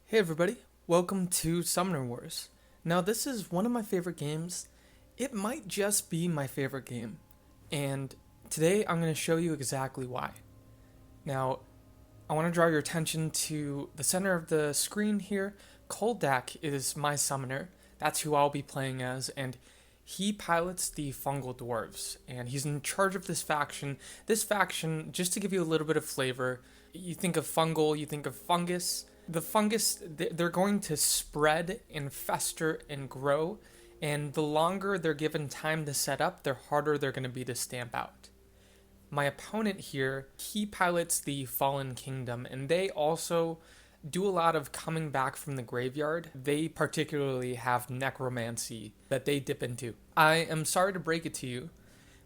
Hey everybody, welcome to Summoner Wars. Now this is one of my favorite games. It might just be my favorite game. And today I'm going to show you exactly why. Now, I want to draw your attention to the center of the screen here. Kuldak is my summoner. That's who I'll be playing as, and he pilots the Fungal Dwarves, and he's in charge of this faction. This faction, just to give you a little bit of flavor, you think of fungal, you think of fungus. The fungus, they're going to spread and fester and grow, and the longer they're given time to set up, the harder they're going to be to stamp out. My opponent here, he pilots the Fallen Kingdom, and they also do a lot of coming back from the graveyard. They particularly have necromancy that they dip into. I am sorry to break it to you,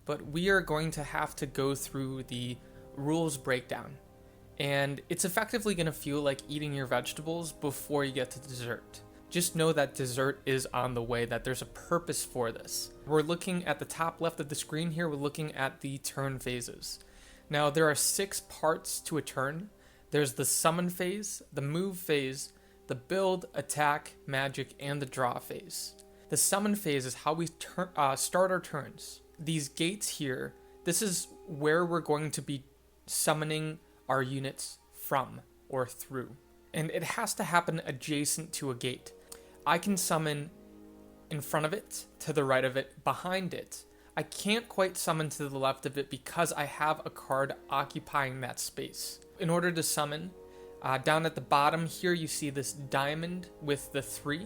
but we are going to have to go through the rules breakdown. And it's effectively going to feel like eating your vegetables before you get to dessert. Just know that dessert is on the way, that there's a purpose for this. We're looking at the top left of the screen here, we're looking at the turn phases. Now, there are 6 parts to a turn. There's the summon phase, the move phase, the build, attack, magic, and the draw phase. The summon phase is how we start our turns. These gates here, this is where we're going to be summoning our units from or through. And it has to happen adjacent to a gate. I can summon in front of it, to the right of it, behind it. I can't quite summon to the left of it because I have a card occupying that space. In order to summon, down at the bottom here you see this diamond with the 3.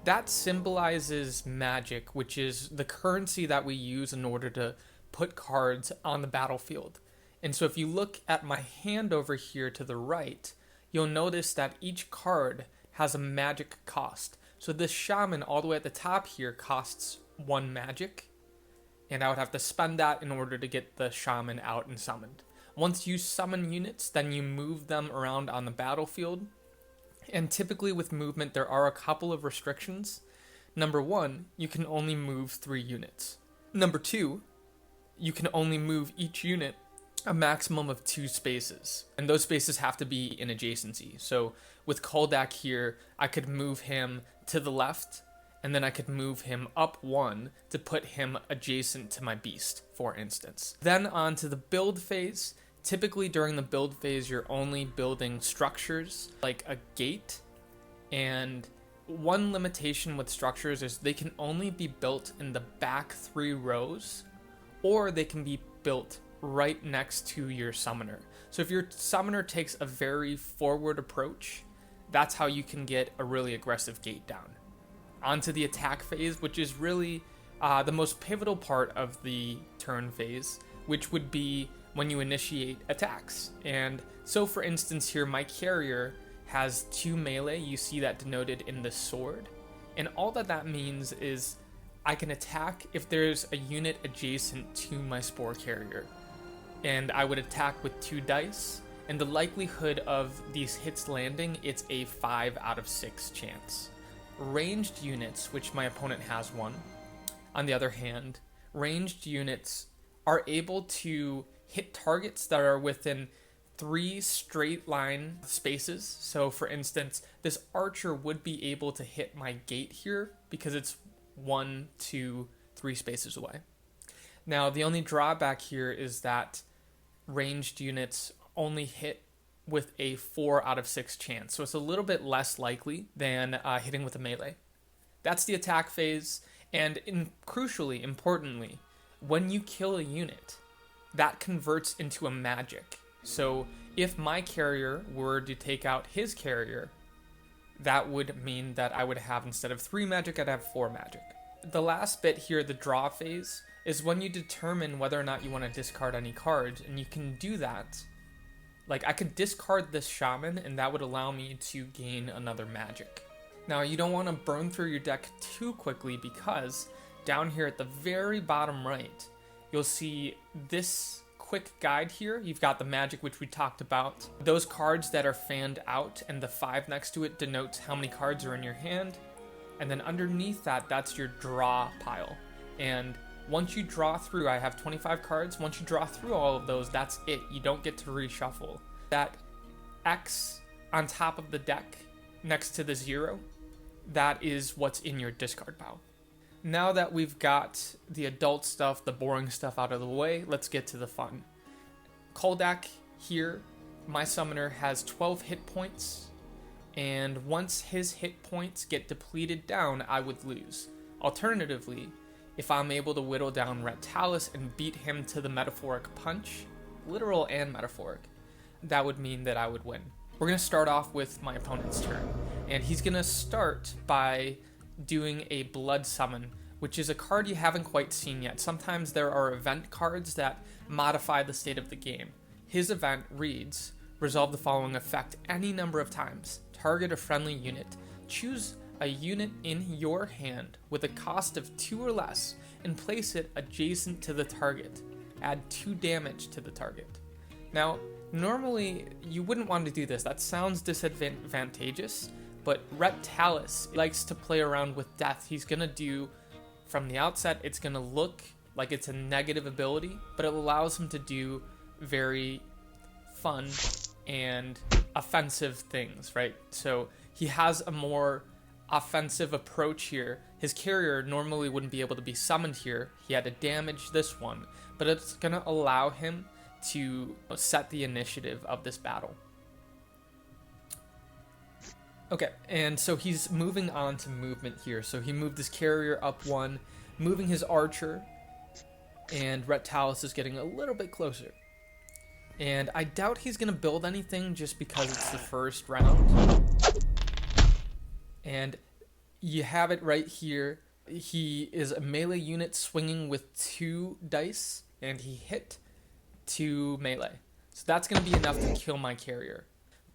That symbolizes magic, which is the currency that we use in order to put cards on the battlefield. And so if you look at my hand over here to the right, you'll notice that each card has a magic cost. So this shaman all the way at the top here costs 1 magic, and I would have to spend that in order to get the shaman out and summoned. Once you summon units, then you move them around on the battlefield. And typically with movement, there are a couple of restrictions. Number 1, you can only move 3 units. Number 2, you can only move each unit a maximum of 2 spaces, and those spaces have to be in adjacency. So with Kuldak here, I could move him to the left, and then I could move him up 1 to put him adjacent to my beast, for instance. Then on to the build phase. Typically during the build phase, you're only building structures like a gate, and one limitation with structures is they can only be built in the back 3 rows, or they can be built right next to your summoner. So if your summoner takes a very forward approach, that's how you can get a really aggressive gate down. Onto the attack phase, which is really the most pivotal part of the turn phase, which would be when you initiate attacks. And so for instance here, my carrier has 2 melee. You see that denoted in the sword. And all that means is I can attack if there's a unit adjacent to my spore carrier. And I would attack with 2 dice, and the likelihood of these hits landing, it's a 5 out of 6 chance. Ranged units, which my opponent has 1, on the other hand, ranged units are able to hit targets that are within 3 straight line spaces. So for instance, this archer would be able to hit my gate here because it's 1, 2, 3 spaces away. Now, the only drawback here is that ranged units only hit with a 4 out of 6 chance, so it's a little bit less likely than hitting with a melee. That's the attack phase, and crucially, importantly, when you kill a unit, that converts into a magic. So if my carrier were to take out his carrier, that would mean that I would have, instead of 3 magic, I'd have 4 magic. The last bit here, the draw phase, is when you determine whether or not you want to discard any cards, and you can do that. Like, I could discard this shaman, and that would allow me to gain another magic. Now, you don't want to burn through your deck too quickly, because down here at the very bottom right, you'll see this quick guide here. You've got the magic, which we talked about. Those cards that are fanned out, and the 5 next to it denotes how many cards are in your hand. And then underneath that, that's your draw pile. And once you draw through, I have 25 cards. Once you draw through all of those, that's it. You don't get to reshuffle. That X on top of the deck next to the 0, that is what's in your discard pile. Now that we've got the adult stuff, the boring stuff out of the way, let's get to the fun. Kuldak here, my summoner, has 12 hit points, and once his hit points get depleted down, I would lose. Alternatively, if I'm able to whittle down relentless and beat him to the metaphoric punch, literal and metaphoric, that would mean that I would win. We're going to start off with my opponent's turn, and he's going to start by doing a blood summon, which is a card you haven't quite seen yet. Sometimes there are event cards that modify the state of the game. His event reads, resolve the following effect any number of times. Target a friendly unit. Choose a unit in your hand with a cost of 2 or less and place it adjacent to the target. Add 2 damage to the target. Now, normally you wouldn't want to do this. That sounds disadvantageous, but relentless likes to play around with death. He's going to do, from the outset, it's going to look like it's a negative ability, but it allows him to do very fun and offensive things, right? So he has a more offensive approach here. His carrier normally wouldn't be able to be summoned here. He had to damage this one, but it's going to allow him to set the initiative of this battle. Okay, and so he's moving on to movement here. So he moved his carrier up 1, moving his archer, and relentless is getting a little bit closer. And I doubt he's going to build anything just because it's the first round. And you have it right here. He is a melee unit swinging with 2 dice, and he hit 2 melee. So that's going to be enough to kill my carrier.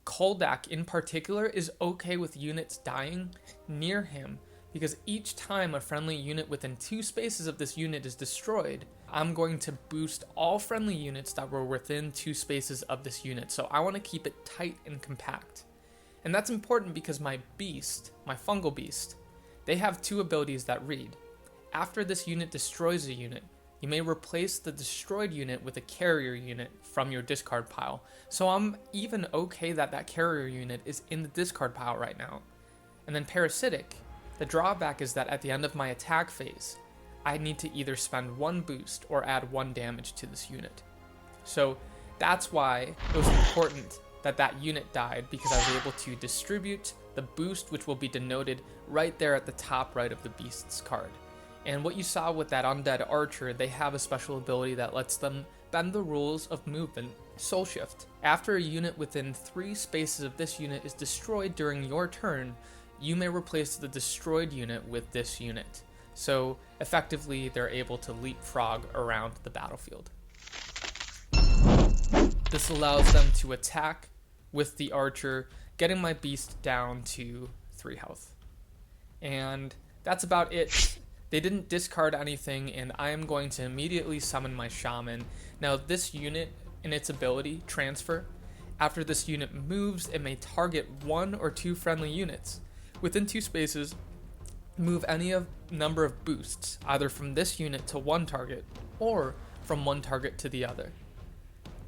Kuldak in particular is okay with units dying near him, because each time a friendly unit within 2 spaces of this unit is destroyed, I'm going to boost all friendly units that were within 2 spaces of this unit. So I want to keep it tight and compact. And that's important because my beast, my fungal beast, they have 2 abilities that read. After this unit destroys a unit, you may replace the destroyed unit with a carrier unit from your discard pile. So I'm even okay that that carrier unit is in the discard pile right now. And then parasitic, the drawback is that at the end of my attack phase, I need to either spend 1 boost or add 1 damage to this unit. So that's why it was important that that unit died, because I was able to distribute the boost, which will be denoted right there at the top right of the beast's card. And what you saw with that undead archer, they have a special ability that lets them bend the rules of movement, Soul Shift. After a unit within 3 spaces of this unit is destroyed during your turn, you may replace the destroyed unit with this unit. So effectively, they're able to leapfrog around the battlefield. This allows them to attack with the archer, getting my beast down to 3 health. And that's about it. They didn't discard anything, and I am going to immediately summon my shaman. Now this unit, in its ability, transfer, after this unit moves, it may target 1 or 2 friendly units. Within 2 spaces, move any of number of boosts, either from this unit to 1 target, or from 1 target to the other.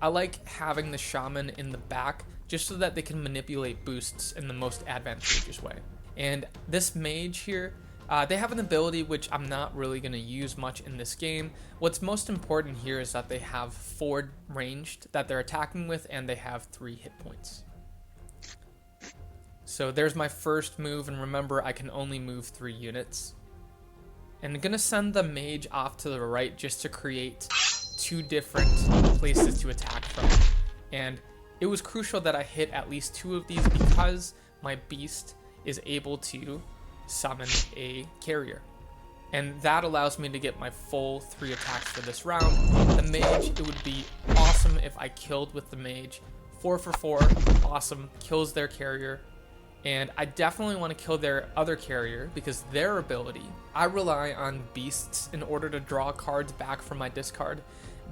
I like having the shaman in the back just so that they can manipulate boosts in the most advantageous way. And this mage here, they have an ability which I'm not really going to use much in this game. What's most important here is that they have 4 ranged that they're attacking with, and they have 3 hit points. So there's my first move, and remember I can only move 3 units. And I'm going to send the mage off to the right just to create 2 different places to attack from. And it was crucial that I hit at least 2 of these because my beast is able to summon a carrier. And that allows me to get my full 3 attacks for this round. The mage, it would be awesome if I killed with the mage. 4 for 4, awesome, kills their carrier. And I definitely want to kill their other carrier because their ability, I rely on beasts in order to draw cards back from my discard.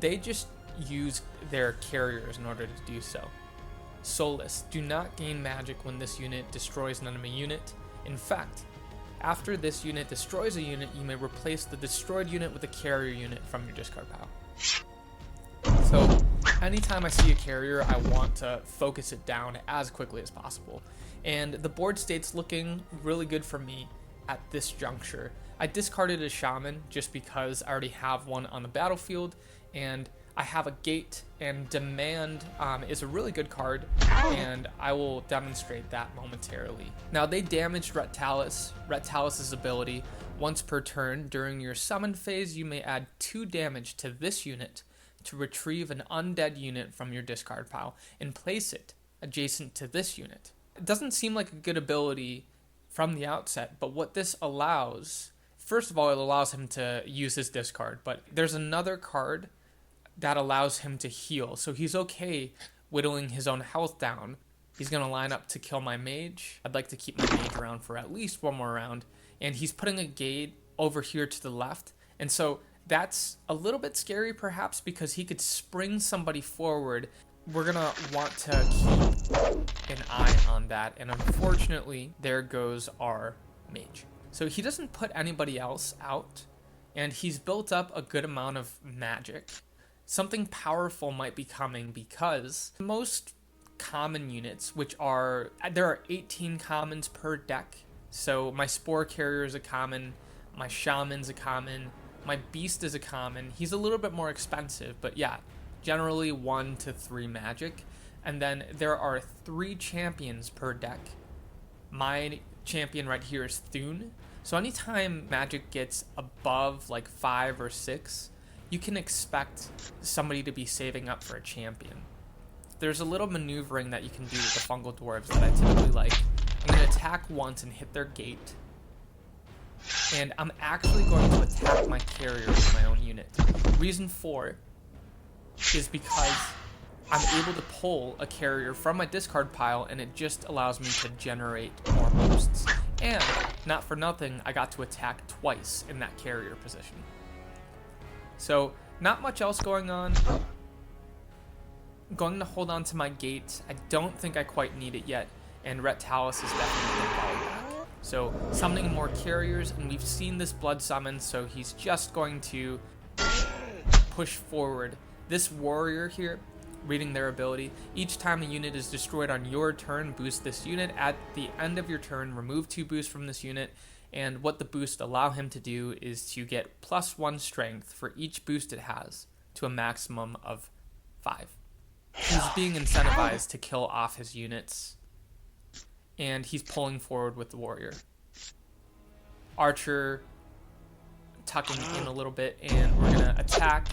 They just use their carriers in order to do so. Soulless, do not gain magic when this unit destroys an enemy unit. In fact, after this unit destroys a unit, you may replace the destroyed unit with a carrier unit from your discard pile. So, anytime I see a carrier, I want to focus it down as quickly as possible. And the board state's looking really good for me at this juncture. I discarded a shaman just because I already have one on the battlefield, and I have a gate, and demand is a really good card, and I will demonstrate that momentarily. Now, they damaged Relentless. Relentless's ability. Once per turn during your summon phase, you may add 2 damage to this unit to retrieve an undead unit from your discard pile and place it adjacent to this unit. It doesn't seem like a good ability from the outset, but what this allows, first of all, it allows him to use his discard, but there's another card that allows him to heal. So he's okay whittling his own health down. He's going to line up to kill my mage. I'd like to keep my mage around for at least one more round. And he's putting a gate over here to the left. And so that's a little bit scary perhaps because he could spring somebody forward. We're going to want to keep an eye on that. And unfortunately, there goes our mage. So he doesn't put anybody else out. And he's built up a good amount of magic. Something powerful might be coming because most common units, there are 18 commons per deck. So my Spore Carrier is a common, my Shaman's a common, my Beast is a common. He's a little bit more expensive, but yeah, generally 1 to 3 magic. And then there are 3 champions per deck. My champion right here is Thune. So anytime magic gets above like 5 or 6, you can expect somebody to be saving up for a champion. There's a little maneuvering that you can do with the Fungal Dwarves that I typically like. I'm going to attack once and hit their gate. And I'm actually going to attack my carrier with my own unit. Reason 4 is because I'm able to pull a carrier from my discard pile, and it just allows me to generate more boosts. And, not for nothing, I got to attack twice in that carrier position. So, not much else going on. I'm going to hold on to my gate. I don't think I quite need it yet, and Relentless is definitely going to follow back. So, summoning more carriers, and we've seen this blood summon, so he's just going to push forward. This warrior here, reading their ability, each time a unit is destroyed on your turn, boost this unit. At the end of your turn, remove 2 boosts from this unit. And what the boost allow him to do is to get +1 strength for each boost it has to a maximum of 5. He's being incentivized to kill off his units. And he's pulling forward with the warrior. Archer tucking in a little bit, and we're going to attack.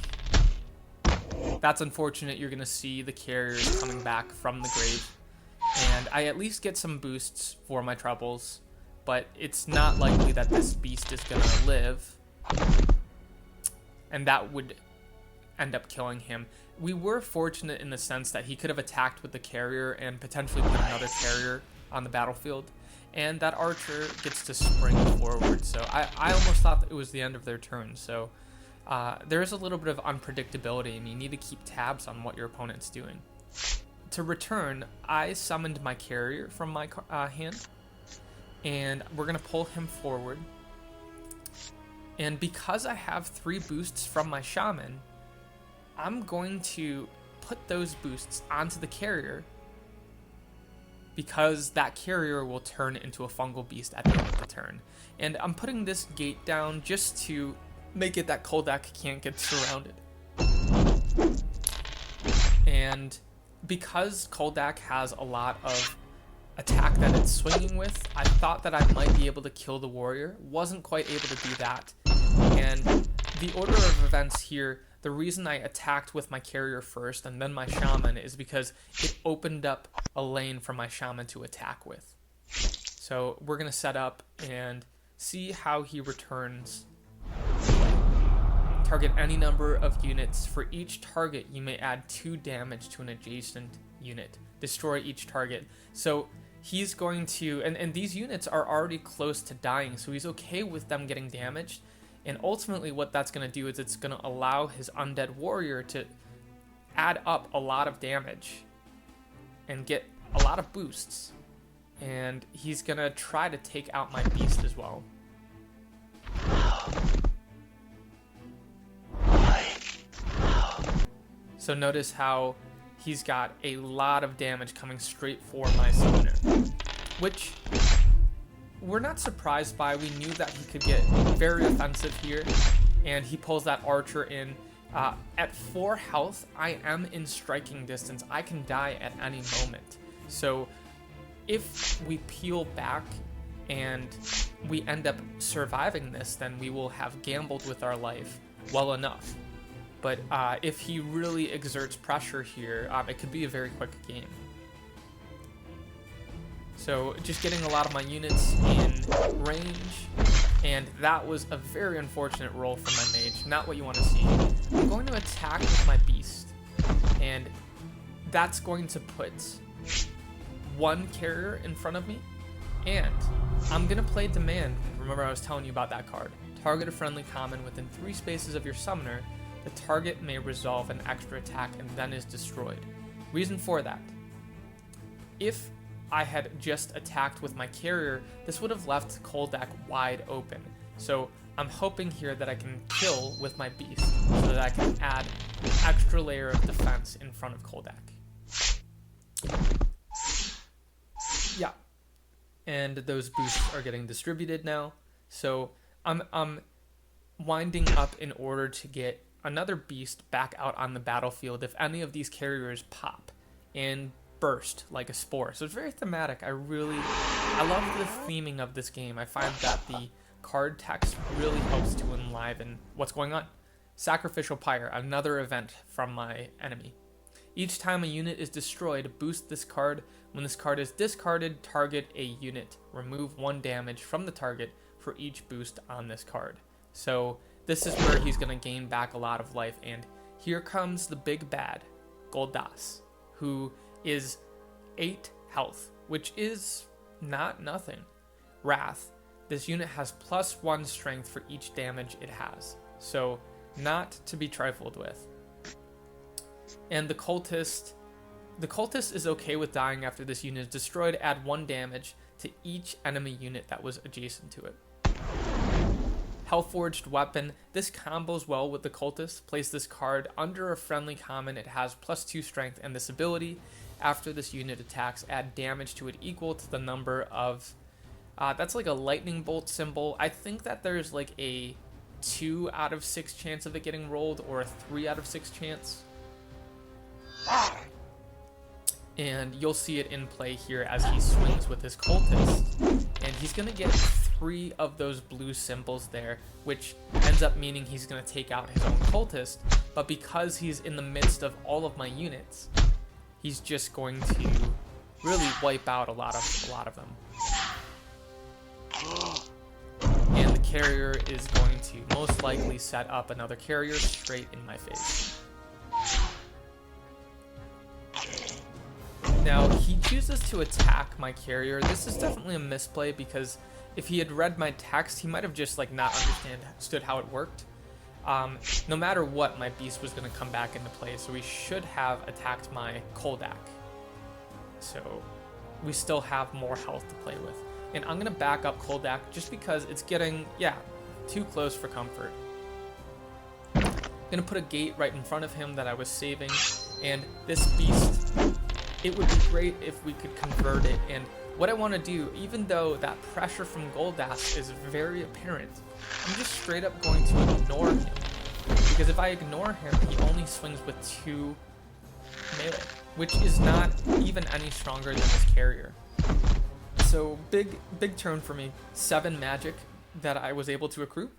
That's unfortunate. You're going to see the carriers coming back from the grave. And I at least get some boosts for my troubles. But it's not likely that this beast is going to live. And that would end up killing him. We were fortunate in the sense that he could have attacked with the carrier and potentially put another carrier on the battlefield. And that archer gets to spring forward. So I almost thought that it was the end of their turn. So there is a little bit of unpredictability, and you need to keep tabs on what your opponent's doing. To return, I summoned my carrier from my hand. And we're going to pull him forward. And because I have 3 boosts from my shaman, I'm going to put those boosts onto the carrier, because that carrier will turn into a fungal beast at the end of the turn. And I'm putting this gate down just to make it that Kuldak can't get surrounded. And because Kuldak has a lot of attack that it's swinging with, I thought that I might be able to kill the warrior. Wasn't quite able to do that. And the order of events here, the reason I attacked with my carrier first and then my shaman is because it opened up a lane for my shaman to attack with. So we're going to set up and see how he returns. Target any number of units. For each target, you may add 2 damage to an adjacent unit. Destroy each target. So he's going to, and these units are already close to dying, so he's okay with them getting damaged. And ultimately what that's going to do is it's going to allow his undead warrior to add up a lot of damage and get a lot of boosts. And he's going to try to take out my beast as well. So notice how he's got a lot of damage coming straight for my summoner, which we're not surprised by. We knew that he could get very offensive here, and he pulls that archer in. At 4 health, I am in striking distance. I can die at any moment. So if we peel back and we end up surviving this, then we will have gambled with our life well enough. But if he really exerts pressure here, it could be a very quick game. So just getting a lot of my units in range, and that was a very unfortunate roll for my mage. Not what you want to see. I'm going to attack with my beast, and that's going to put 1 carrier in front of me, and I'm going to play Demand. Remember I was telling you about that card. Target a friendly common within 3 spaces of your summoner. The target may resolve an extra attack and then is destroyed. Reason for that: if I had just attacked with my carrier, this would have left Kuldak wide open. So I'm hoping here that I can kill with my beast so that I can add an extra layer of defense in front of Kuldak. Yeah. And those boosts are getting distributed now. So I'm winding up in order to get another beast back out on the battlefield if any of these carriers pop and burst like a spore. So it's very thematic. I love the theming of this game. I find that the card text really helps to enliven what's going on. Sacrificial Pyre, another event from my enemy. Each time a unit is destroyed, boost this card. When this card is discarded, target a unit. Remove 1 damage from the target for each boost on this card. So this is where he's going to gain back a lot of life. And here comes the big bad, Goldas, who is 8 health, which is not nothing. Wrath. This unit has +1 strength for each damage it has. So not to be trifled with. And the cultist is okay with dying after this unit is destroyed. Add 1 damage to each enemy unit that was adjacent to it. Hellforged Weapon. This combos well with the cultist. Place this card under a friendly common. It has +2 strength, and this ability, after this unit attacks, add damage to it equal to the number of... that's like a lightning bolt symbol. I think that there's like a 2 out of 6 chance of it getting rolled, or a 3 out of 6 chance. And you'll see it in play here as he swings with his cultist. And he's going to get 3 of those blue symbols there, which ends up meaning he's going to take out his own cultist. But because he's in the midst of all of my units, he's just going to really wipe out a lot of them. And the carrier is going to most likely set up another carrier straight in my face. Now, he chooses to attack my carrier. This is definitely a misplay, because if he had read my text, he might have just like not understood how it worked. No matter what, my beast was going to come back into play, so we should have attacked my Kuldak. So we still have more health to play with. And I'm going to back up Kuldak just because it's getting, too close for comfort. I'm going to put a gate right in front of him that I was saving, and this beast, it would be great if we could convert it. And what I want to do, even though that pressure from Goldas is very apparent, I'm just straight up going to ignore him. Because if I ignore him, he only swings with 2 melee, which is not even any stronger than his carrier. So big turn for me. 7 magic that I was able to accrue.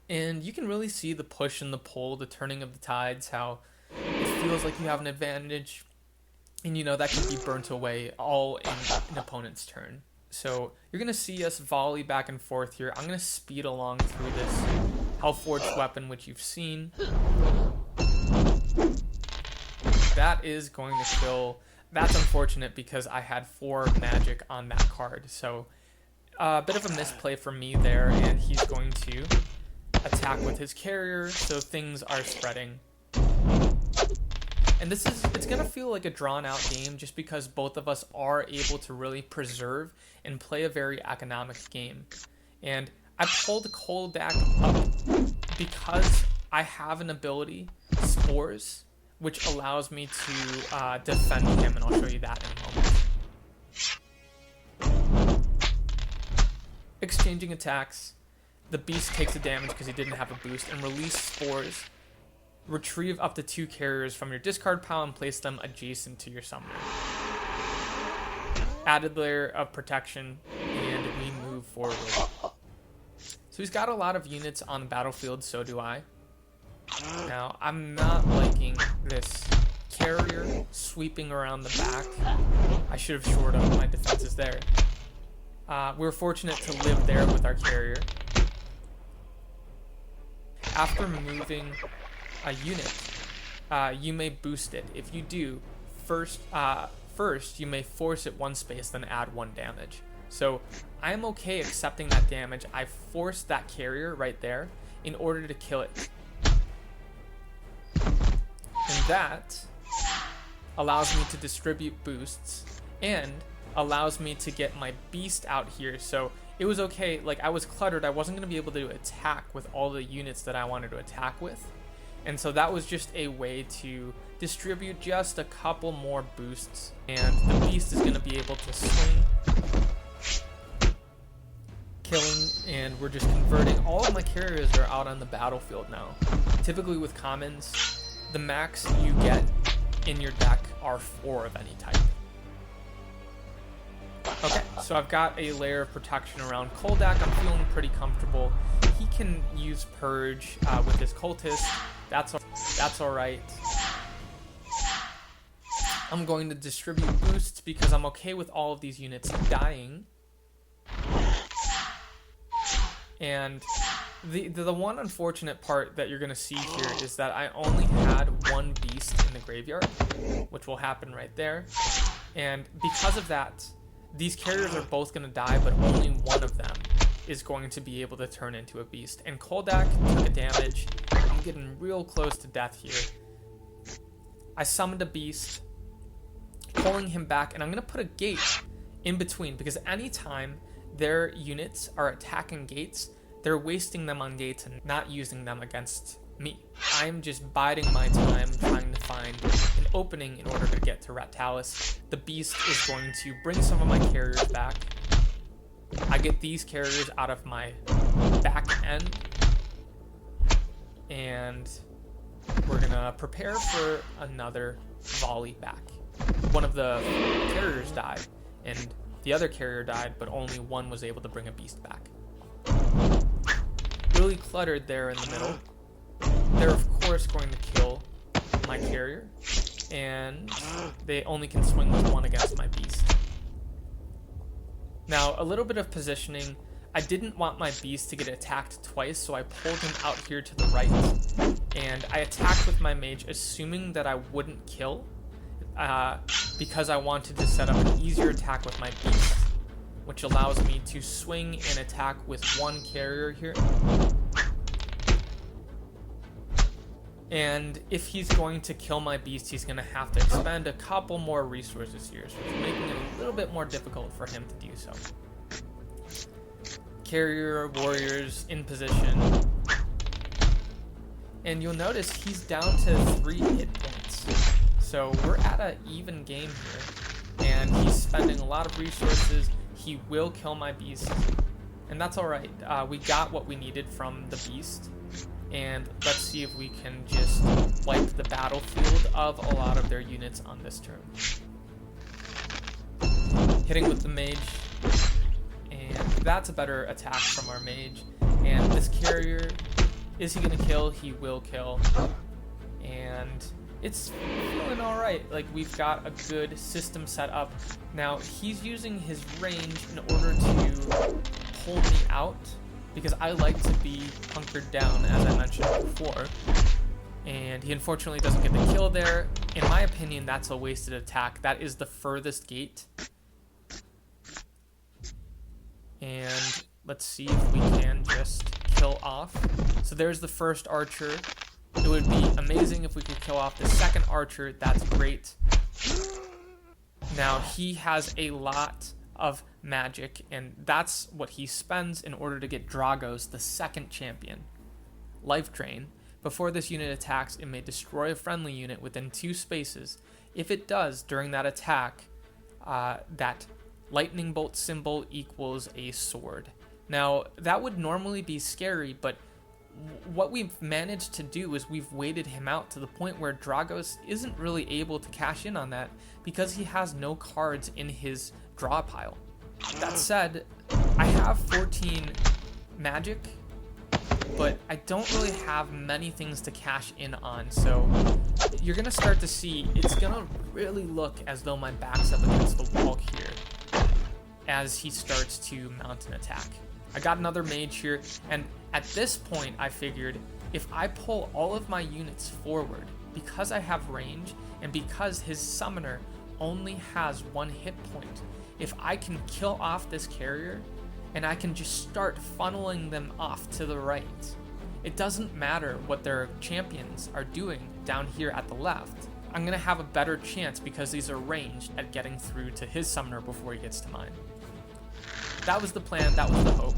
And you can really see the push and the pull, the turning of the tides, how it feels like you have an advantage. And that can be burnt away all in an opponent's turn. So you're going to see us volley back and forth here. I'm going to speed along through this Hellforged Weapon, which you've seen. That is going to kill. That's unfortunate because I had 4 magic on that card. So a bit of a misplay from me there, and he's going to attack with his carrier, so things are spreading. And it's going to feel like a drawn-out game just because both of us are able to really preserve and play a very economic game. And I pulled Kuldak up because I have an ability, Spores. which allows me to defend him, and I'll show you that in a moment. Exchanging attacks, the beast takes the damage because he didn't have a boost, and release spores. Retrieve up to 2 carriers from your discard pile and place them adjacent to your summoner. Added layer of protection, and we move forward. So he's got a lot of units on the battlefield, so do I. Now, I'm not liking this carrier sweeping around the back. I should have shored up my defenses there. We're fortunate to live there with our carrier. After moving a unit, you may boost it. If you do, first you may force it 1 space, then add 1 damage. So I'm okay accepting that damage. I forced that carrier right there in order to kill it. And that allows me to distribute boosts and allows me to get my beast out here. So it was okay. Like, I was cluttered. I wasn't going to be able to attack with all the units that I wanted to attack with. And so that was just a way to distribute just a couple more boosts. And the beast is going to be able to swing, killing, and we're just converting. All of my carriers are out on the battlefield now. Typically with commons, the max you get in your deck are 4 of any type. Okay, so I've got a layer of protection around Kuldak. I'm feeling pretty comfortable. He can use Purge with his cultist. That's all right. I'm going to distribute boosts because I'm okay with all of these units dying. And the one unfortunate part that you're going to see here is that I only had 1 beast in the graveyard, which will happen right there. And because of that, these carriers are both going to die, but only one of them is going to be able to turn into a beast. And Kuldak took a damage. I'm getting real close to death here. I summoned a beast, pulling him back, and I'm going to put a gate in between, because anytime their units are attacking gates, they're wasting them on gates and not using them against me. I'm just biding my time trying to find an opening in order to get to Ratalis. The beast is going to bring some of my carriers back. I get these carriers out of my back end, and we're gonna prepare for another volley back. One of the carriers died, and the other carrier died, but only one was able to bring a beast back. Really cluttered there in the middle. They're of course going to kill my carrier, and they only can swing with 1 against my beast. Now, a little bit of positioning. I didn't want my beast to get attacked twice, so I pulled him out here to the right, and I attacked with my mage, assuming that I wouldn't kill, because I wanted to set up an easier attack with my beast, which allows me to swing and attack with 1 carrier here. And if he's going to kill my beast, he's going to have to expend a couple more resources here, so it's making it a little bit more difficult for him to do so. Carrier, warriors in position. And you'll notice he's down to 3 hit points. So we're at an even game here. And he's spending a lot of resources. He will kill my beast. And that's alright. We got what we needed from the beast. And let's see if we can just wipe the battlefield of a lot of their units on this turn. Hitting with the mage. And that's a better attack from our mage. And this carrier, is he going to kill? He will kill. And it's feeling alright. Like, we've got a good system set up. Now, he's using his range in order to pull me out, because I like to be hunkered down, as I mentioned before. And he unfortunately doesn't get the kill there. In my opinion, that's a wasted attack. That is the furthest gate. And let's see if we can just kill off. So there's the first archer. It would be amazing if we could kill off the second archer. That's great. Now, he has a lot of magic, and that's what he spends in order to get Dragos, the second champion. Life Drain. Before this unit attacks, it may destroy a friendly unit within 2 spaces. If it does during that attack, that lightning bolt symbol equals a sword. Now, that would normally be scary, but what we've managed to do is we've waited him out to the point where Dragos isn't really able to cash in on that because he has no cards in his draw pile. That said, I have 14 magic, but I don't really have many things to cash in on, so you're going to start to see it's going to really look as though my back's up against the wall here as he starts to mount an attack. I got another mage here, and at this point I figured if I pull all of my units forward, because I have range and because his summoner only has 1 hit point, if I can kill off this carrier and I can just start funneling them off to the right, it doesn't matter what their champions are doing down here at the left. I'm going to have a better chance because these are ranged at getting through to his summoner before he gets to mine. That was the plan, that was the hope.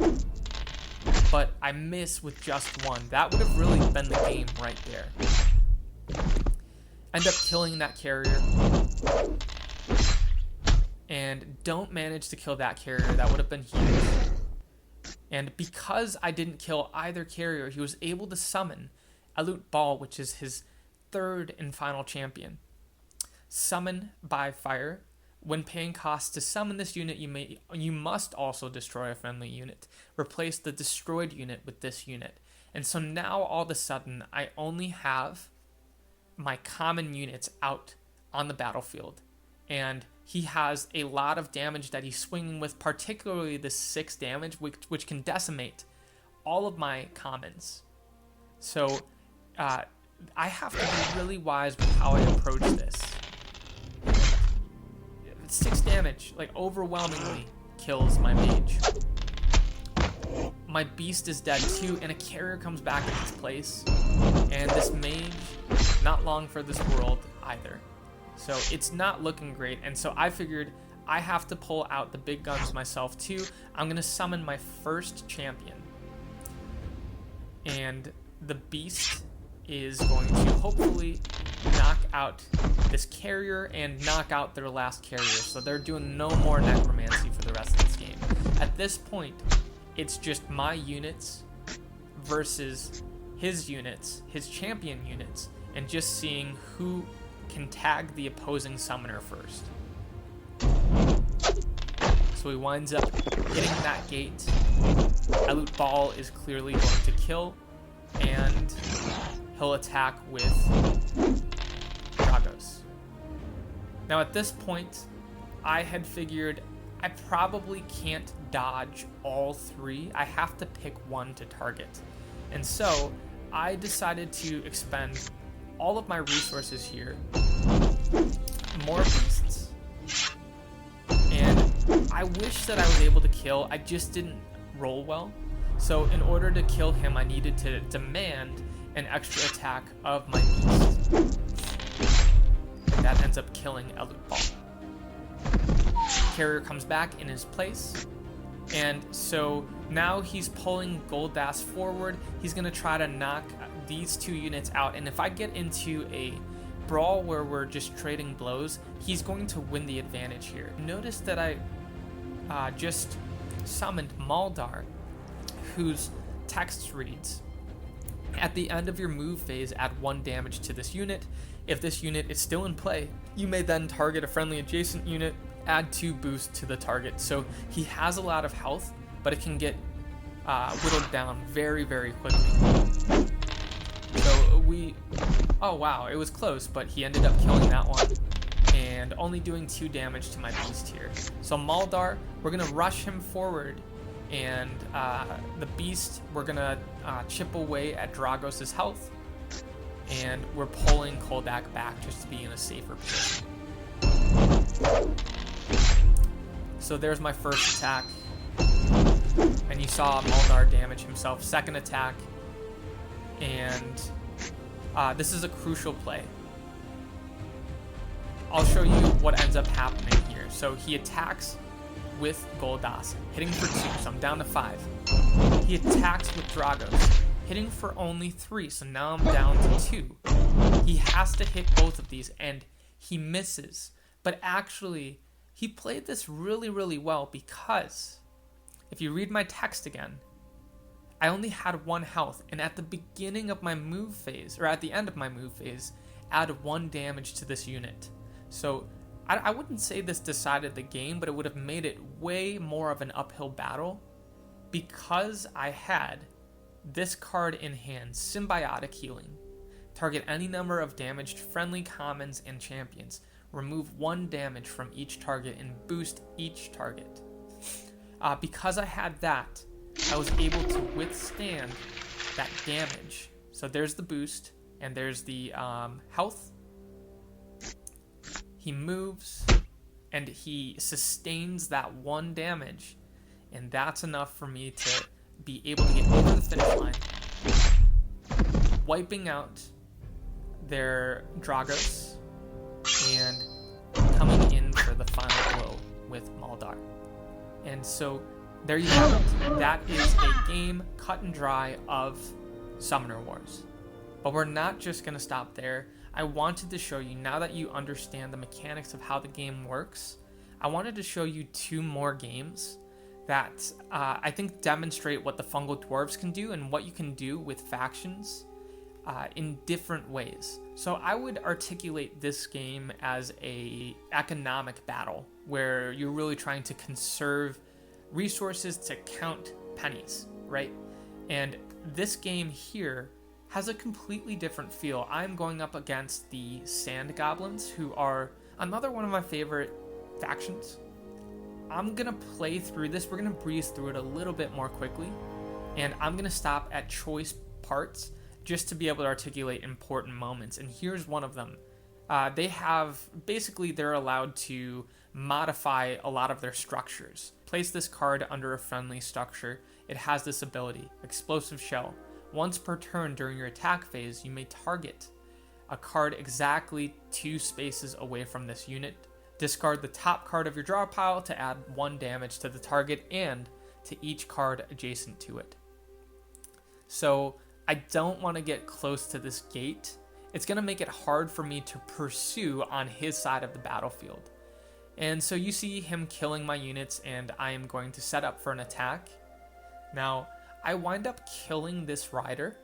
But I miss with just 1. That would have really been the game right there. End up killing that carrier. And don't manage to kill that carrier. That would have been huge. And because I didn't kill either carrier, he was able to summon Elut Ball, which is his 3rd and final champion. Summon by fire. When paying costs to summon this unit, you must also destroy a friendly unit. Replace the destroyed unit with this unit. And so now all of a sudden, I only have my common units out on the battlefield. And he has a lot of damage that he's swinging with, particularly the 6 damage, which can decimate all of my commons. So I have to be really wise with how I approach this. 6 damage, like, overwhelmingly kills my mage. My beast is dead too, and a carrier comes back in its place. And this mage, not long for this world either. So it's not looking great, and so I figured I have to pull out the big guns myself too. I'm going to summon my first champion. And the beast is going to hopefully knock out this carrier and knock out their last carrier, so they're doing no more necromancy for the rest of this game. At this point, it's just my units versus his units, his champion units, and just seeing who can tag the opposing summoner first. So he winds up hitting that gate. Elut Ball is clearly going to kill, and he'll attack with Dragos. Now at this point, I had figured I probably can't dodge all 3. I have to pick 1 to target. And so I decided to expend all of my resources here, more beasts, and I wish that I was able to kill. I just didn't roll well. So in order to kill him, I needed to demand an extra attack of my beast. And that ends up killing Elut Ball. Carrier comes back in his place. And so now he's pulling Goldas forward. He's going to try to knock these 2 units out. And if I get into a brawl where we're just trading blows, he's going to win the advantage here. Notice that I just summoned Maldar, whose text reads, at the end of your move phase, add 1 damage to this unit. If this unit is still in play, you may then target a friendly adjacent unit, add 2 boosts to the target. So he has a lot of health, but it can get whittled down very, very quickly. So oh wow, it was close, but he ended up killing that one and only doing 2 damage to my beast here. So Maldar, we're gonna rush him forward, and the beast, we're gonna chip away at Dragos' health, and we're pulling Kuldak back just to be in a safer position. So there's my first attack, and you saw Maldar damage himself. Second attack, and this is a crucial play. I'll show you what ends up happening here. So he attacks with Goldas, hitting for 2, so I'm down to 5. He attacks with Dragos, hitting for only 3, so now I'm down to 2. He has to hit both of these, and he misses. But actually, he played this really, really well, because if you read my text again, I only had 1 health, and at the beginning of my move phase, or at the end of my move phase, add 1 damage to this unit. So I wouldn't say this decided the game, but it would have made it way more of an uphill battle, because I had this card in hand, Symbiotic Healing. Target any number of damaged friendly commons and champions. Remove 1 damage from each target and boost each target. Because I had that, I was able to withstand that damage. So there's the boost, and there's the health. He moves, and he sustains that 1 damage, and that's enough for me to be able to get over the finish line, wiping out their Dragos, and coming in for the final blow with Maldar. And so there you have it. That is a game cut and dry of Summoner Wars. But we're not just going to stop there. I wanted to show you, now that you understand the mechanics of how the game works, I wanted to show you 2 more games that I think demonstrate what the Fungal Dwarves can do and what you can do with factions in different ways. So I would articulate this game as a economic battle, where you're really trying to conserve resources to count pennies, right? And this game here has a completely different feel. I'm going up against the Sand Goblins, who are another one of my favorite factions. I'm gonna play through this. We're gonna breeze through it a little bit more quickly, and I'm gonna stop at choice parts just to be able to articulate important moments. And here's one of them. They're allowed to modify a lot of their structures. Place this card under a friendly structure. It has this ability, Explosive Shell. Once per turn during your attack phase, you may target a card exactly 2 spaces away from this unit. Discard the top card of your draw pile to add 1 damage to the target and to each card adjacent to it. So I don't want to get close to this gate. It's going to make it hard for me to pursue on his side of the battlefield. And so you see him killing my units, and I am going to set up for an attack. Now, I wind up killing this rider,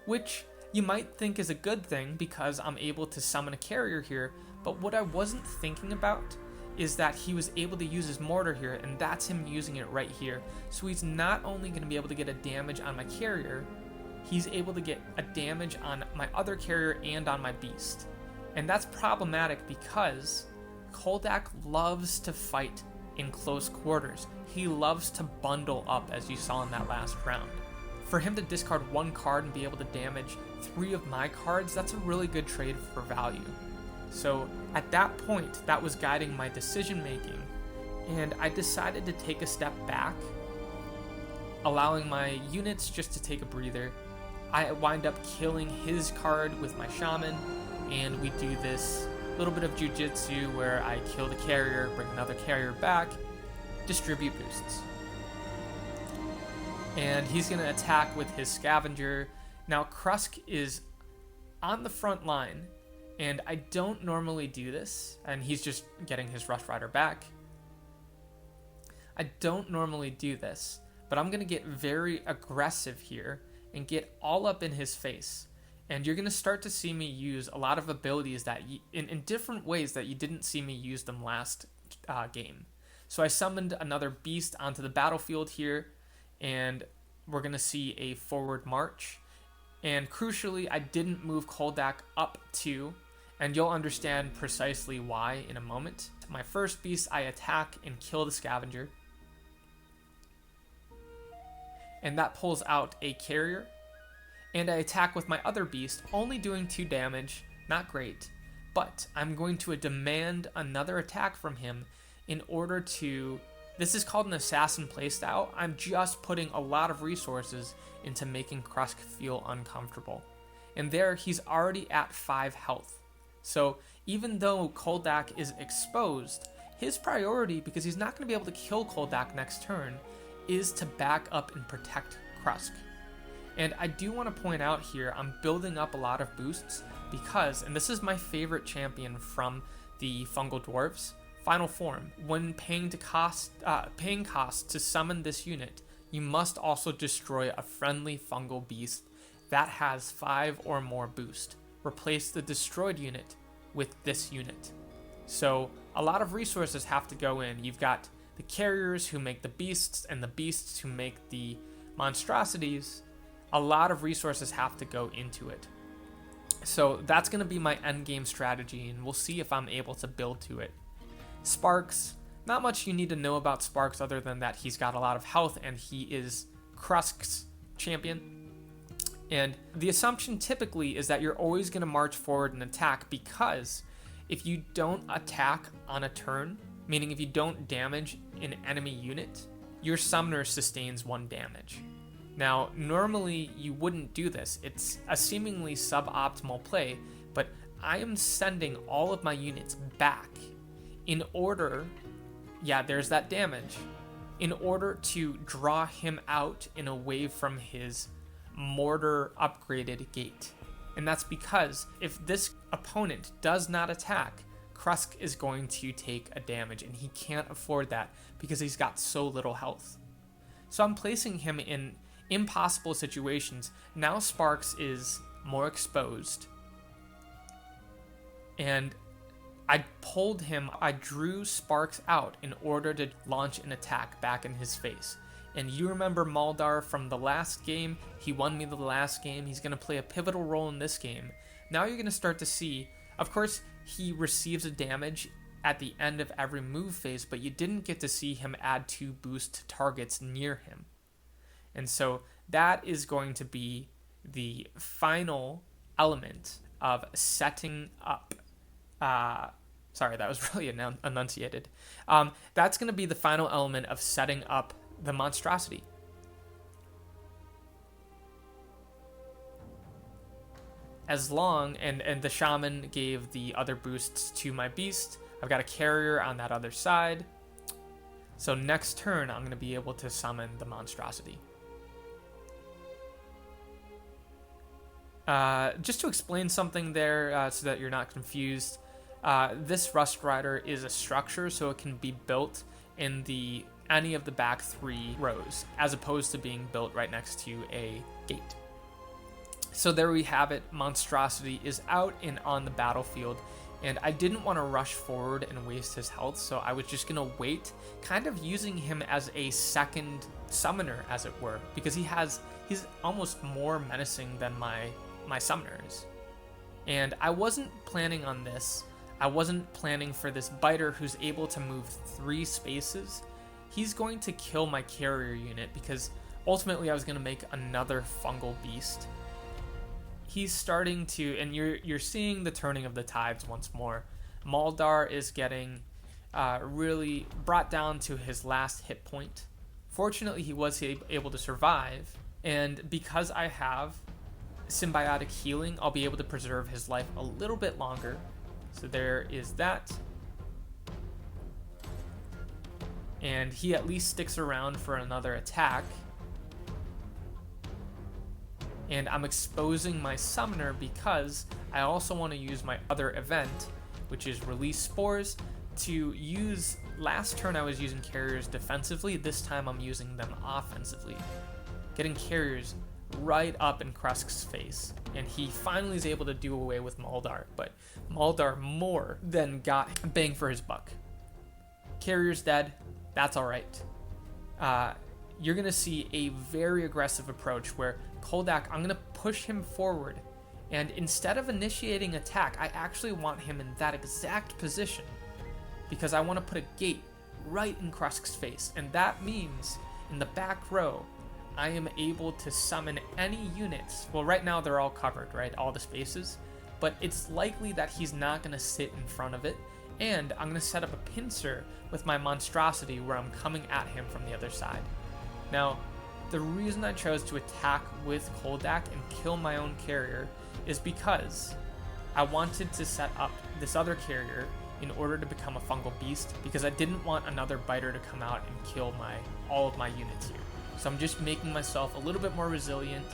which you might think is a good thing because I'm able to summon a carrier here, but what I wasn't thinking about is that he was able to use his mortar here, and that's him using it right here. So he's not only going to be able to get a damage on my carrier, he's able to get a damage on my other carrier and on my beast. And that's problematic because Kuldak loves to fight in close quarters. He loves to bundle up, as you saw in that last round. For him to discard 1 card and be able to damage 3 of my cards, that's a really good trade for value. So at that point, that was guiding my decision making, and I decided to take a step back, allowing my units just to take a breather. I wind up killing his card with my shaman, and we do this little bit of jujitsu where I kill the carrier, bring another carrier back, distribute boosts. And he's going to attack with his scavenger. Now Krusk is on the front line, and I don't normally do this, and he's just getting his Rush Rider back. I don't normally do this, but I'm going to get very aggressive here and get all up in his face. And you're going to start to see me use a lot of abilities that in different ways that you didn't see me use them last game. So I summoned another beast onto the battlefield here, and we're going to see a forward march. And crucially, I didn't move Kuldak up 2, and you'll understand precisely why in a moment. My first beast, I attack and kill the scavenger. And that pulls out a carrier. And I attack with my other beast, only doing 2 damage, not great, but I'm going to demand another attack from him in order to, this is called an assassin playstyle. I'm just putting a lot of resources into making Krusk feel uncomfortable. And there, he's already at 5 health. So even though Kuldak is exposed, his priority, because he's not going to be able to kill Kuldak next turn, is to back up and protect Krusk. And I do want to point out here, I'm building up a lot of boosts because, and this is my favorite champion from the Fungal Dwarves, Final Form. When paying cost to summon this unit, you must also destroy a friendly fungal beast that has 5 or more boost. Replace the destroyed unit with this unit. So a lot of resources have to go in. You've got the carriers who make the beasts and the beasts who make the monstrosities. A lot of resources have to go into it. So that's going to be my end game strategy, and we'll see if I'm able to build to it. Sparks, not much you need to know about Sparks other than that he's got a lot of health and he is Krusk's champion. And the assumption typically is that you're always going to march forward and attack, because if you don't attack on a turn, meaning if you don't damage an enemy unit, your summoner sustains 1 damage. Now, normally you wouldn't do this. It's a seemingly suboptimal play, but I am sending all of my units back in order, yeah, there's that damage, in order to draw him out and away from his mortar upgraded gate. And that's because if this opponent does not attack, Krusk is going to take a damage, and he can't afford that because he's got so little health. So I'm placing him in impossible situations. Now Sparks is more exposed, and I pulled him, I drew Sparks out in order to launch an attack back in his face. And you remember Maldar from the last game, he won me the last game, he's going to play a pivotal role in this game. Now you're going to start to see, of course, he receives a damage at the end of every move phase, but you didn't get to see him add 2 boost to targets near him. And so that is going to be the final element of setting up. Sorry, that was really enunciated. That's going to be the final element of setting up the monstrosity. As long, and the shaman gave the other boosts to my beast. I've got a carrier on that other side. So next turn, I'm going to be able to summon the monstrosity. Just to explain something there so that you're not confused, this Rust Rider is a structure, so it can be built in any of the back 3 rows, as opposed to being built right next to a gate. So there we have it, Monstrosity is out and on the battlefield, and I didn't want to rush forward and waste his health, so I was just going to wait, kind of using him as a second summoner, as it were, because he's almost more menacing than my summoners. And I wasn't planning on this. I wasn't planning for this biter who's able to move 3 spaces. He's going to kill my carrier unit because ultimately I was going to make another fungal beast. He's starting to, and you're seeing the turning of the tides once more. Maldar is getting really brought down to his last hit point. Fortunately, he was able to survive, and because I have symbiotic healing, I'll be able to preserve his life a little bit longer. So there is that. And he at least sticks around for another attack. And I'm exposing my summoner because I also want to use my other event, which is release spores, to use. Last turn I was using carriers defensively, this time I'm using them offensively. Getting carriers right up in Krusk's face, and he finally is able to do away with Maldar, but Maldar more than got bang for his buck. Carrier's dead, that's alright. You're going to see a very aggressive approach where Kuldak, I'm going to push him forward, and instead of initiating attack, I actually want him in that exact position because I want to put a gate right in Krusk's face, and that means in the back row, I am able to summon any units. Well, right now they're all covered, right? All the spaces. But it's likely that he's not going to sit in front of it. And I'm going to set up a pincer with my monstrosity where I'm coming at him from the other side. Now, the reason I chose to attack with Kuldak and kill my own carrier is because I wanted to set up this other carrier in order to become a fungal beast, because I didn't want another biter to come out and kill all of my units here. So I'm just making myself a little bit more resilient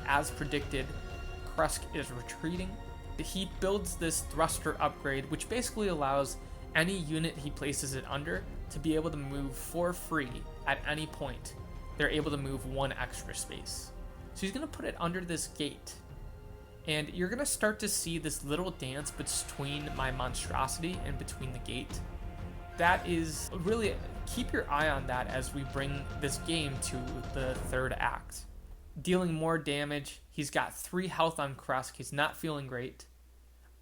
as predicted, Krusk is retreating. He builds this thruster upgrade, which basically allows any unit he places it under to be able to move for free at any point. They're able to move 1 extra space. So he's going to put it under this gate. And you're going to start to see this little dance between my monstrosity and between the gate. That is really, keep your eye on that as we bring this game to the 3rd act. Dealing more damage. He's got 3 health on Krusk. He's not feeling great.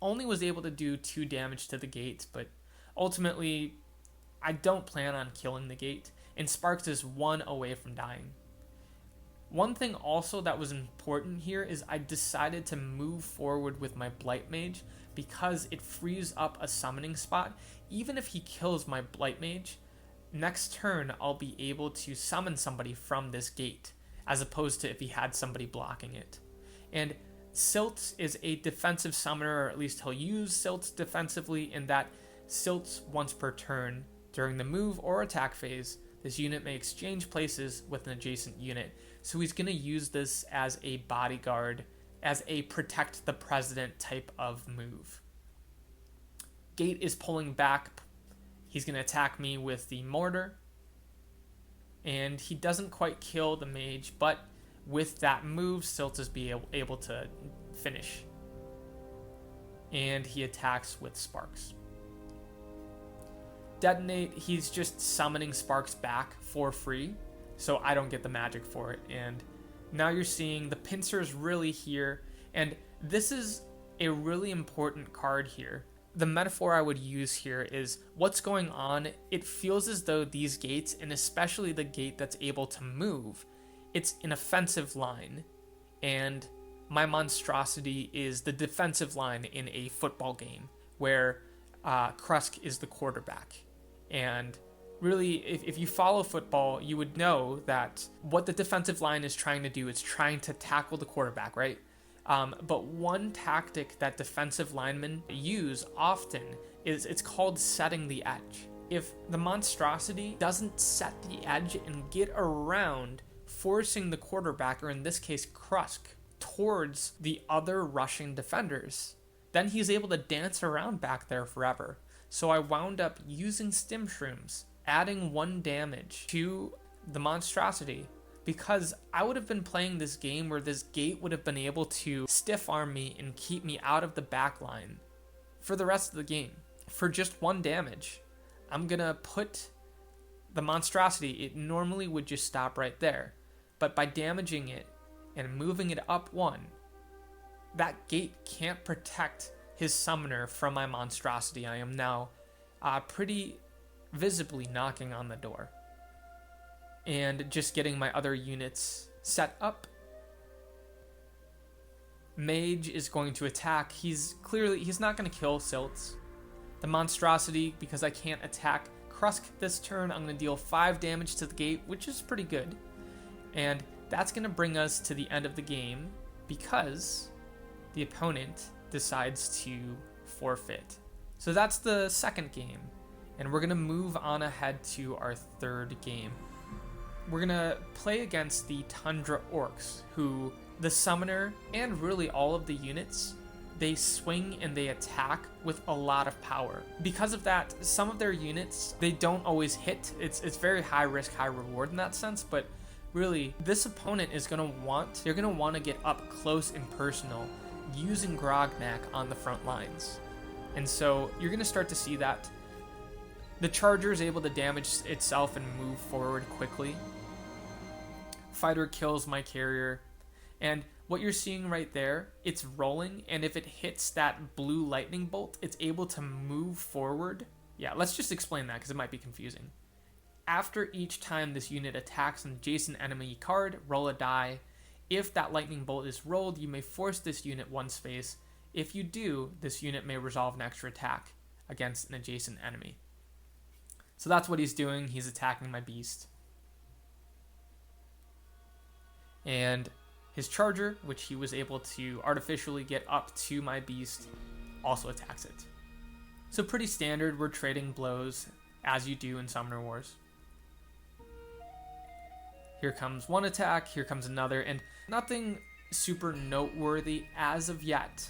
Only was able to do 2 damage to the gate, but ultimately, I don't plan on killing the gate, and Sparks is 1 away from dying. One thing also that was important here is I decided to move forward with my Blight Mage because it frees up a summoning spot. Even if he kills my Blight Mage, next turn I'll be able to summon somebody from this gate, as opposed to if he had somebody blocking it. And Silt is a defensive summoner, or at least he'll use Silt defensively, in that Silt once per turn during the move or attack phase, this unit may exchange places with an adjacent unit. So he's going to use this as a bodyguard, as a protect the president type of move. Gate is pulling back. He's going to attack me with the mortar. And he doesn't quite kill the mage, but with that move, Silt is able to finish. And he attacks with Sparks. Detonate, he's just summoning Sparks back for free, so I don't get the magic for it. And now you're seeing the pincers really here, and this is a really important card here. The metaphor I would use here is what's going on. It feels as though these gates, and especially the gate that's able to move, it's an offensive line, and my monstrosity is the defensive line in a football game where Krusk is the quarterback. And really, if you follow football, you would know that what the defensive line is trying to do is trying to tackle the quarterback, right? But one tactic that defensive linemen use often is it's called setting the edge. If the monstrosity doesn't set the edge and get around forcing the quarterback, or in this case Krusk, towards the other rushing defenders, then he's able to dance around back there forever. So I wound up using Stim Shrooms, adding 1 damage to the monstrosity, because I would have been playing this game where this gate would have been able to stiff arm me and keep me out of the back line for the rest of the game. For just 1 damage, I'm gonna put the monstrosity, it normally would just stop right there, but by damaging it and moving it up 1, that gate can't protect his summoner from my monstrosity. I am now pretty visibly knocking on the door and just getting my other units set up. Mage is going to attack. He's not going to kill Silt. The monstrosity, because I can't attack Krusk this turn, I'm going to deal 5 damage to the gate, which is pretty good. And that's going to bring us to the end of the game because the opponent decides to forfeit. So that's the 2nd game, and we're going to move on ahead to our 3rd game. We're going to play against the Tundra Orcs, who the summoner and really all of the units, they swing and they attack with a lot of power. Because of that, some of their units, they don't always hit. It's very high risk, high reward in that sense, but really this opponent is going to want to get up close and personal using Grognak on the front lines. And so you're going to start to see that. The Charger is able to damage itself and move forward quickly. Fighter kills my carrier. And what you're seeing right there, it's rolling, and if it hits that blue lightning bolt, it's able to move forward. Yeah, let's just explain that because it might be confusing. After each time this unit attacks an adjacent enemy card, roll a die. If that lightning bolt is rolled, you may force this unit 1 space. If you do, this unit may resolve an extra attack against an adjacent enemy. So that's what he's doing. He's attacking my beast. And his Charger, which he was able to artificially get up to my beast, also attacks it. So pretty standard, we're trading blows, as you do in Summoner Wars. Here comes one attack, here comes another, and nothing super noteworthy as of yet,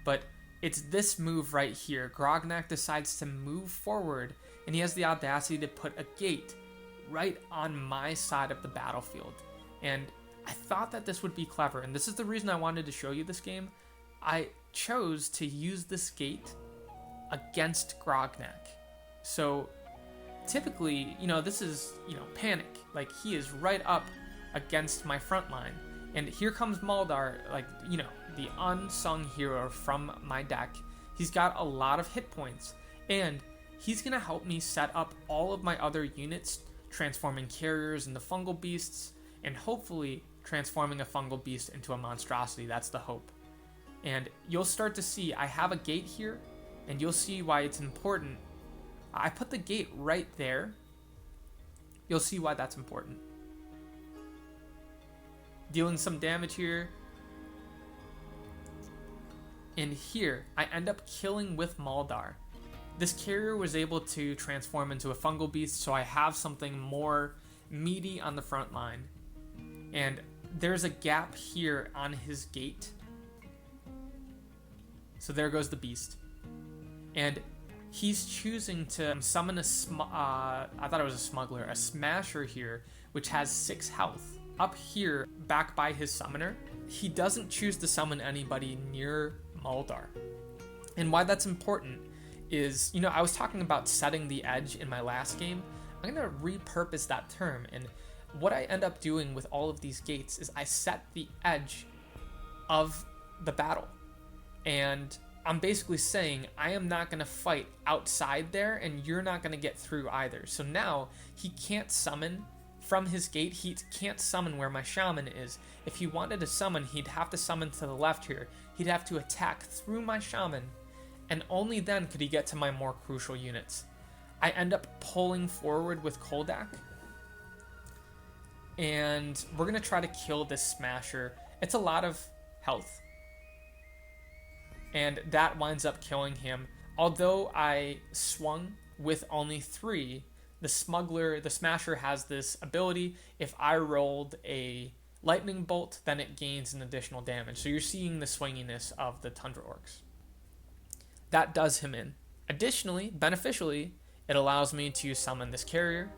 but it's this move right here. Grognak decides to move forward, and he has the audacity to put a gate right on my side of the battlefield. And I thought that this would be clever, and this is the reason I wanted to show you this game. I chose to use this gate against Grognak. So typically, this is, panic. Like, he is right up against my front line. And here comes Maldar, the unsung hero from my deck. He's got a lot of hit points, and he's going to help me set up all of my other units, transforming carriers into fungal beasts, and hopefully transforming a fungal beast into a monstrosity. That's the hope. And you'll start to see I have a gate here, and you'll see why it's important. I put the gate right there. You'll see why that's important. Dealing some damage here. And here, I end up killing with Maldar. This carrier was able to transform into a fungal beast, so I have something more meaty on the front line. And there's a gap here on his gate. So there goes the beast. And he's choosing to summon I thought it was a smuggler, a smasher here, which has 6 health. Up here, back by his summoner, he doesn't choose to summon anybody near Maldar. And why that's important is, I was talking about setting the edge in my last game. I'm going to repurpose that term, and what I end up doing with all of these gates is I set the edge of the battle. And I'm basically saying I am not going to fight outside there, and you're not going to get through either. So now he can't summon from his gate. He can't summon where my shaman is. If he wanted to summon, he'd have to summon to the left here. He'd have to attack through my shaman, and only then could he get to my more crucial units. I end up pulling forward with Kuldak, and we're going to try to kill this smasher. It's a lot of health, and that winds up killing him. Although I swung with only 3, the smasher has this ability. If I rolled a lightning bolt, then it gains an additional damage. So you're seeing the swinginess of the Tundra Orcs. That does him in. Additionally, beneficially, it allows me to summon this carrier.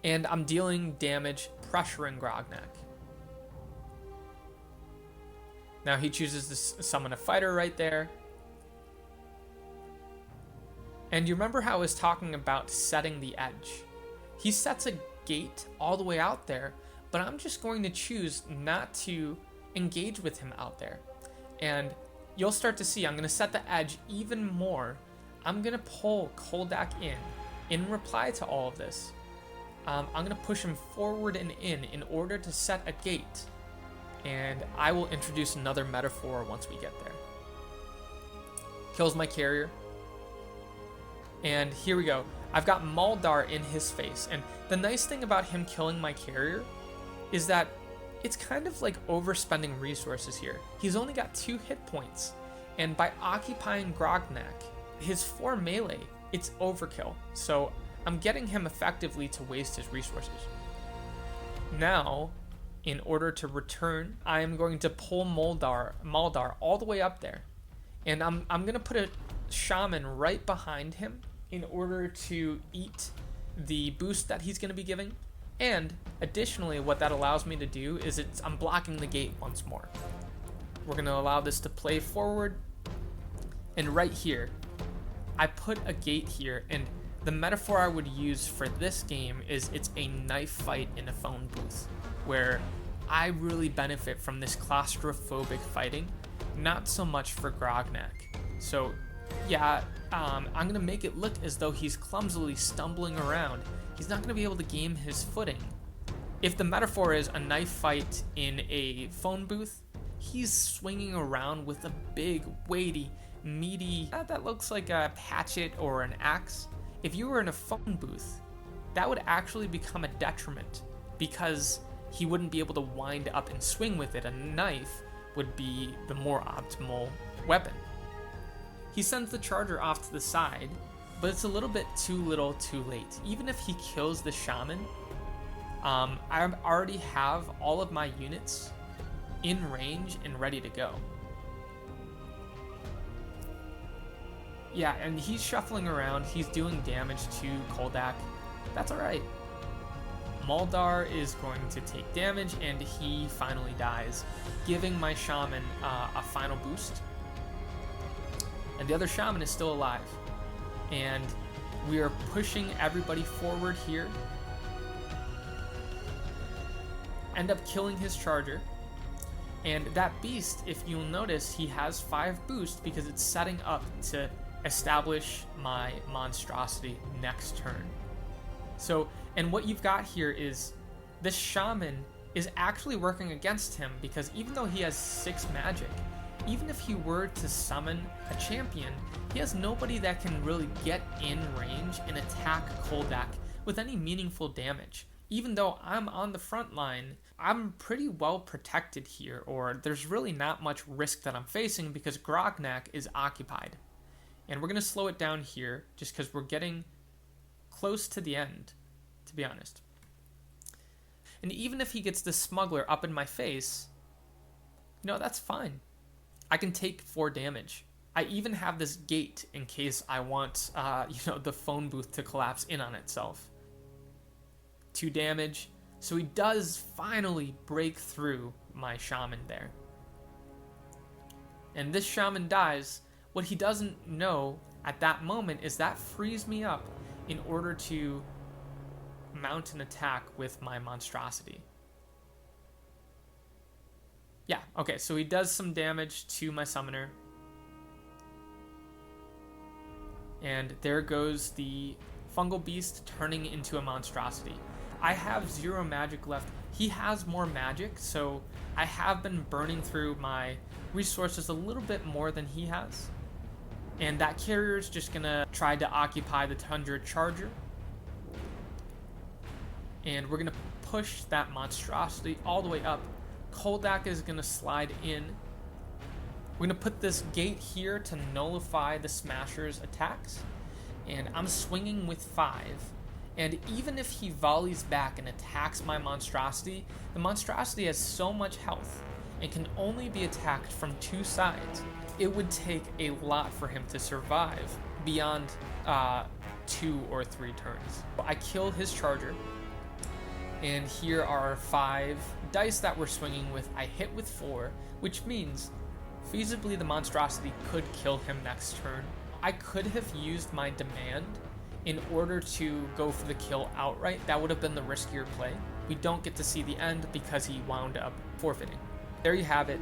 And I'm dealing damage pressuring Grognak. Now he chooses to summon a fighter right there. And you remember how I was talking about setting the edge? He sets a gate all the way out there, but I'm just going to choose not to engage with him out there. And you'll start to see I'm going to set the edge even more. I'm going to pull Kuldak in reply to all of this. I'm going to push him forward and in order to set a gate. And I will introduce another metaphor once we get there. Kills my carrier. And here we go. I've got Maldar in his face. And the nice thing about him killing my carrier is that it's kind of like overspending resources here. He's only got 2 hit points. And by occupying Grognak, his 4 melee, it's overkill. So I'm getting him effectively to waste his resources. Now, in order to return, I am going to pull Maldar all the way up there. And I'm going to put a shaman right behind him in order to eat the boost that he's going to be giving. And additionally, what that allows me to do is I'm blocking the gate once more. We're going to allow this to play forward. And right here, I put a gate here, and the metaphor I would use for this game is it's a knife fight in a phone booth, where I really benefit from this claustrophobic fighting, not so much for Grognak. So yeah, I'm going to make it look as though he's clumsily stumbling around. He's not going to be able to game his footing. If the metaphor is a knife fight in a phone booth, he's swinging around with a big, weighty, meaty, that looks like a hatchet or an axe. If you were in a phone booth, that would actually become a detriment because he wouldn't be able to wind up and swing with it. A knife would be the more optimal weapon. He sends the charger off to the side, but it's a little bit too little too late. Even if he kills the shaman, I already have all of my units in range and ready to go. Yeah, and he's shuffling around. He's doing damage to Kuldak. That's alright. Muldar is going to take damage, and he finally dies, giving my shaman a final boost. And the other shaman is still alive. And we are pushing everybody forward here. End up killing his charger. And that beast, if you'll notice, he has 5 boost because it's setting up to establish my monstrosity next turn. So, and what you've got here is this shaman is actually working against him, because even though he has 6 magic, even if he were to summon a champion, he has nobody that can really get in range and attack Kuldak with any meaningful damage. Even though I'm on the front line, I'm pretty well protected here, or there's really not much risk that I'm facing because Grognak is occupied. And we're going to slow it down here just because we're getting close to the end, to be honest. And even if he gets the smuggler up in my face, that's fine. I can take 4 damage. I even have this gate in case I want, the phone booth to collapse in on itself. 2 damage. So he does finally break through my shaman there. And this shaman dies. What he doesn't know at that moment is that frees me up in order to mount an attack with my monstrosity. Yeah, okay, so he does some damage to my summoner. And there goes the fungal beast turning into a monstrosity. I have 0 magic left. He has more magic, so I have been burning through my resources a little bit more than he has. And that carrier is just gonna try to occupy the Tundra charger. And we're gonna push that monstrosity all the way up. Kuldak is gonna slide in. We're gonna put this gate here to nullify the Smasher's attacks. And I'm swinging with 5. And even if he volleys back and attacks my monstrosity, the monstrosity has so much health and can only be attacked from 2 sides. It would take a lot for him to survive beyond 2 or 3 turns. I kill his charger, and here are 5 dice that we're swinging with. I hit with 4, which means feasibly the monstrosity could kill him next turn. I could have used my demand in order to go for the kill outright. That would have been the riskier play. We don't get to see the end because he wound up forfeiting. There you have it.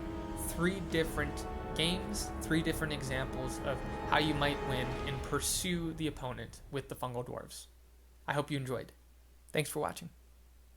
3 different games, 3 different examples of how you might win and pursue the opponent with the Fungal Dwarves. I hope you enjoyed. Thanks for watching.